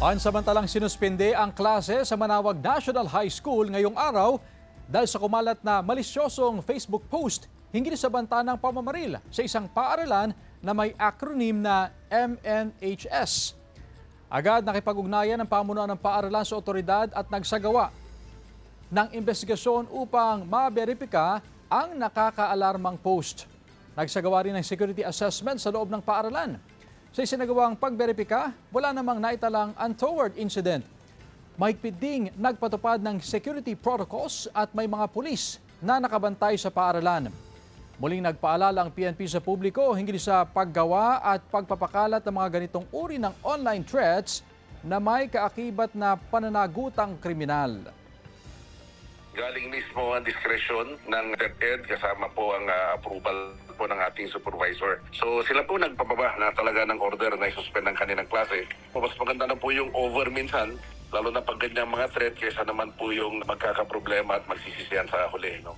Pansamantalang sinuspende ang klase sa Manawag National High School ngayong araw dahil sa kumalat na malisyosong Facebook post hinggil sa banta ng pamamaril sa isang paaralan na may acronym na MNHS. Agad nakipag-ugnayan ang pamunuan ng paaralan sa otoridad at nagsagawa ng investigasyon upang maberipika ang nakakaalarmang post. Nagsagawa rin ng security assessment sa loob ng paaralan. Sa isinagawang pagberipika, wala namang naitalang untoward incident. Mahigpit ding nagpatupad ng security protocols at may mga pulis na nakabantay sa paaralan. Muling nagpaalala ang PNP sa publiko hinggil sa paggawa at pagpapakalat ng mga ganitong uri ng online threats na may kaakibat na pananagutang kriminal. Galing mismo ang diskresyon ng DepEd kasama po ang approval po ng ating supervisor. So sila po nagpababa na talaga ng order na i-suspend ang kanilang klase. Mas maganda na po yung over minsan, lalo na pag ganyang mga threat kaysa naman po yung magkakaproblema at magsisisihan sa huli. No?